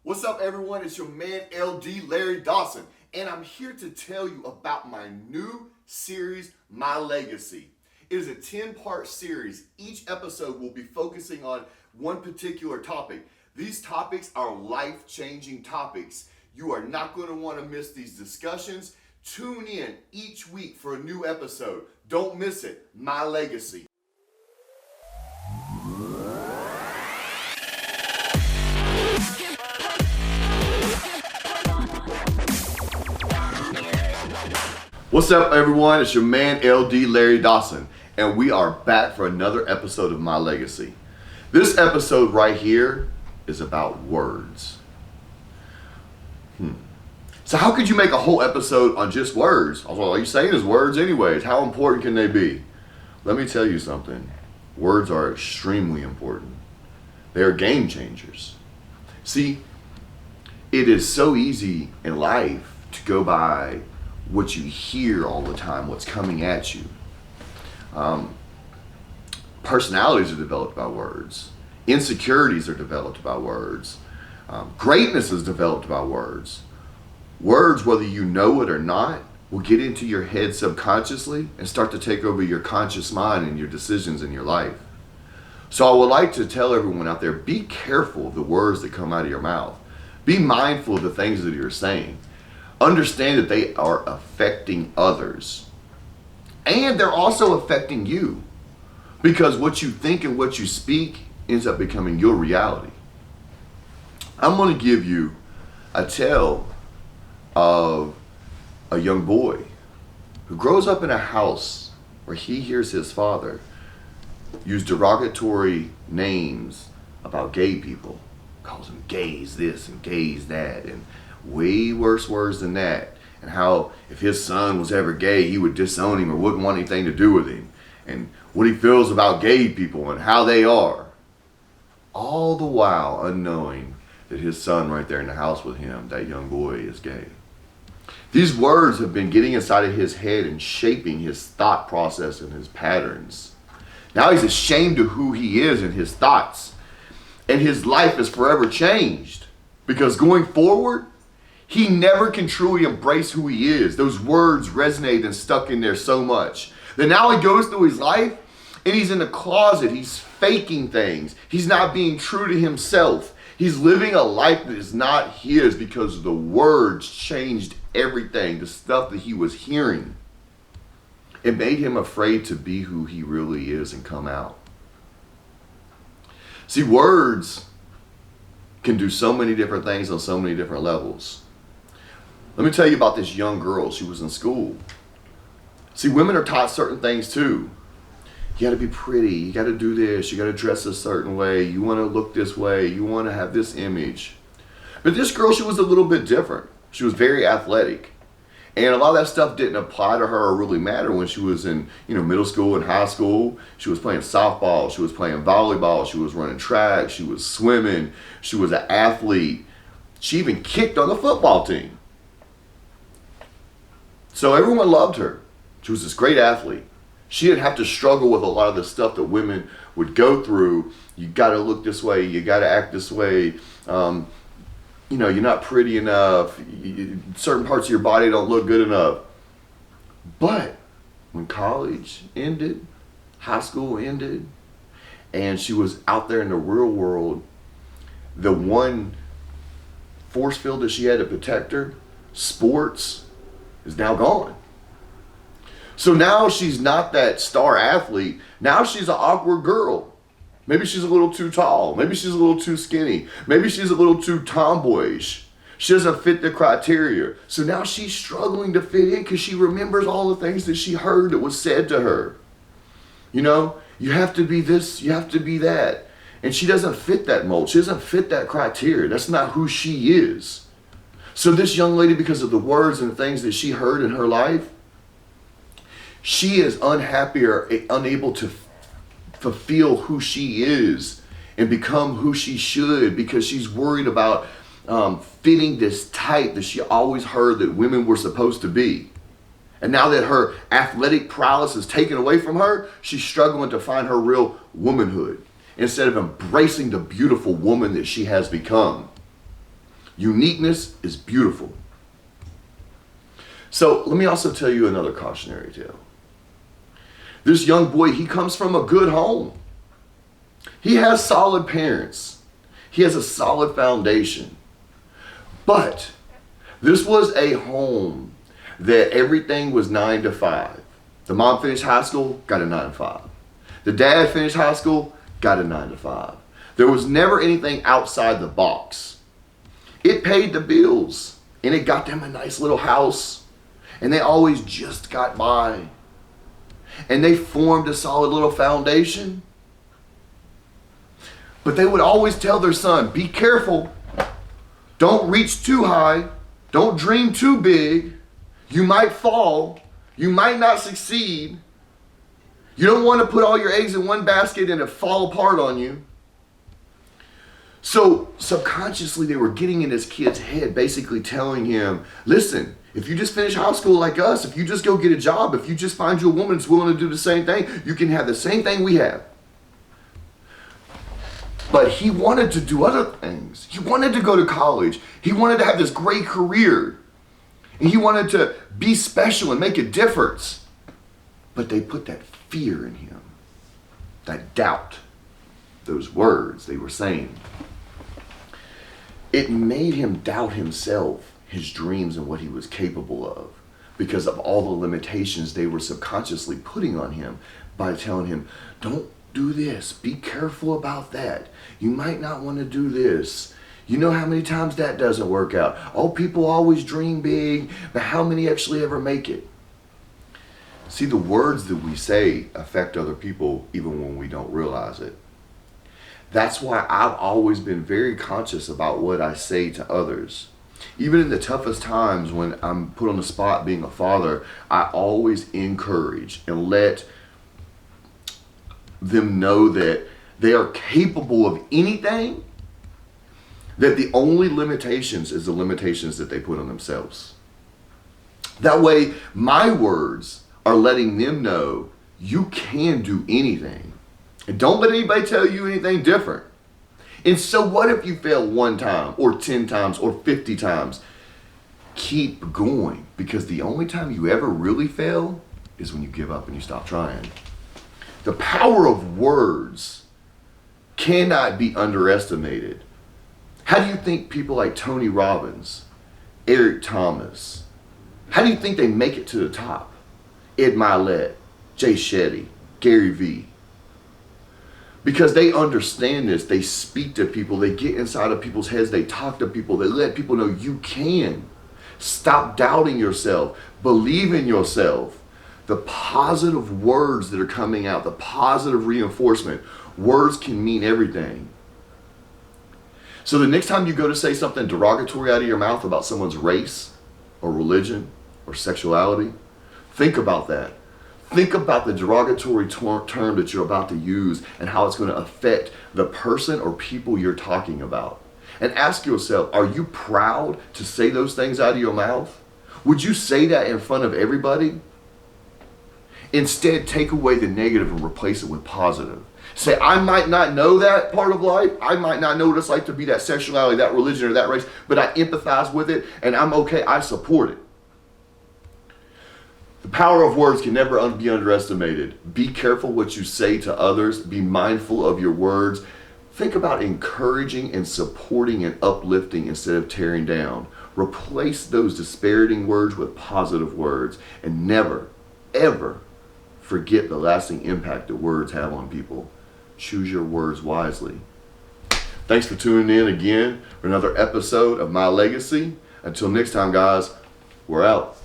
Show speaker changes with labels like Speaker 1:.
Speaker 1: What's up, everyone? It's your man LD Larry Dawson, and I'm here to tell you about my new series, My Legacy. It is a 10-part series. Each episode will be focusing on one particular topic. These topics are life-changing topics. You are not going to want to miss these discussions. Tune in each week for a new episode. Don't miss it. My Legacy. What's up, everyone? It's your man LD Larry Dawson, and we are back for another episode of My Legacy. This episode right here is about words. So how could you make a whole episode on just words? All you're saying is words anyways. How important can they be? Let me tell you something. Words are extremely important. They are game changers. See, it is so easy in life to go by what you hear all the time, what's coming at you. Personalities are developed by words. Insecurities are developed by words. Greatness is developed by words. Words, whether you know it or not, will get into your head subconsciously and start to take over your conscious mind and your decisions in your life. So I would like to tell everyone out there, be careful of the words that come out of your mouth. Be mindful of the things that you're saying. Understand that they are affecting others. And they're also affecting you. Because what you think and what you speak ends up becoming your reality. I'm going to give you a tale of a young boy who grows up in a house where he hears his father use derogatory names about gay people. Calls them gays this and gays that, and way worse words than that. And how if his son was ever gay, he would disown him or wouldn't want anything to do with him. And what he feels about gay people and how they are. All the while unknowing that his son right there in the house with him, that young boy, is gay. These words have been getting inside of his head and shaping his thought process and his patterns. Now he's ashamed of who he is and his thoughts. And his life is forever changed. Because going forward, he never can truly embrace who he is. Those words resonate and stuck in there so much. Then now he goes through his life and he's in the closet. He's faking things. He's not being true to himself. He's living a life that is not his because the words changed everything. The stuff that he was hearing. It made him afraid to be who he really is and come out. See, words can do so many different things on so many different levels. Let me tell you about this young girl. She was in school. See, women are taught certain things too. You got to be pretty. You got to do this. You got to dress a certain way. You want to look this way. You want to have this image. But this girl, she was a little bit different. She was very athletic. And a lot of that stuff didn't apply to her or really matter when she was in, middle school and high school. She was playing softball. She was playing volleyball. She was running track. She was swimming. She was an athlete. She even kicked on the football team. So everyone loved her. She was this great athlete. She didn't have to struggle with a lot of the stuff that women would go through. You got to look this way. You got to act this way. You're not pretty enough. Certain parts of your body don't look good enough. But when college ended, high school ended, and she was out there in the real world, the one force field that she had to protect her, sports, is now gone. So now she's not that star athlete. Now she's an awkward girl. Maybe she's a little too tall. Maybe she's a little too skinny. Maybe she's a little too tomboyish. She doesn't fit the criteria. So now she's struggling to fit in because she remembers all the things that she heard that was said to her. You have to be this, you have to be that. And she doesn't fit that mold. She doesn't fit that criteria. That's not who she is. So this young lady, because of the words and the things that she heard in her life, she is unhappy or unable to fulfill who she is and become who she should because she's worried about fitting this type that she always heard that women were supposed to be. And now that her athletic prowess is taken away from her, she's struggling to find her real womanhood instead of embracing the beautiful woman that she has become. Uniqueness is beautiful. So let me also tell you another cautionary tale. This young boy, he comes from a good home. He has solid parents. He has a solid foundation. But this was a home that everything was 9 to 5. The mom finished high school, got a 9 to 5. The dad finished high school, got a 9 to 5. There was never anything outside the box. It paid the bills, and it got them a nice little house, and they always just got by. And they formed a solid little foundation. But they would always tell their son, be careful. Don't reach too high. Don't dream too big. You might fall. You might not succeed. You don't want to put all your eggs in one basket and it fall apart on you. So subconsciously they were getting in this kid's head, basically telling him, listen, if you just finish high school like us, if you just go get a job, if you just find you a woman that's willing to do the same thing, you can have the same thing we have. But he wanted to do other things. He wanted to go to college. He wanted to have this great career. And he wanted to be special and make a difference. But they put that fear in him, that doubt, those words they were saying. It made him doubt himself, his dreams, and what he was capable of because of all the limitations they were subconsciously putting on him by telling him, don't do this, be careful about that. You might not want to do this. You know how many times that doesn't work out. Oh, people always dream big, but how many actually ever make it? See, the words that we say affect other people even when we don't realize it. That's why I've always been very conscious about what I say to others. Even in the toughest times when I'm put on the spot being a father, I always encourage and let them know that they are capable of anything, that the only limitations is the limitations that they put on themselves. That way, my words are letting them know you can do anything. And don't let anybody tell you anything different. And so what if you fail 1 time or 10 times or 50 times? Keep going, because the only time you ever really fail is when you give up and you stop trying. The power of words cannot be underestimated. How do you think people like Tony Robbins, Eric Thomas, how do you think they make it to the top? Ed Mylett, Jay Shetty, Gary Vee. Because they understand this, they speak to people, they get inside of people's heads, they talk to people, they let people know you can. Stop doubting yourself, believe in yourself. The positive words that are coming out, the positive reinforcement, words can mean everything. So the next time you go to say something derogatory out of your mouth about someone's race or religion or sexuality, think about that. Think about the derogatory term that you're about to use and how it's going to affect the person or people you're talking about. And ask yourself, are you proud to say those things out of your mouth? Would you say that in front of everybody? Instead, take away the negative and replace it with positive. Say, I might not know that part of life. I might not know what it's like to be that sexuality, that religion, or that race, but I empathize with it and I'm okay. I support it. The power of words can never be underestimated. Be careful what you say to others. Be mindful of your words. Think about encouraging and supporting and uplifting instead of tearing down. Replace those disparaging words with positive words. And never, ever forget the lasting impact that words have on people. Choose your words wisely. Thanks for tuning in again for another episode of My Legacy. Until next time, guys, we're out.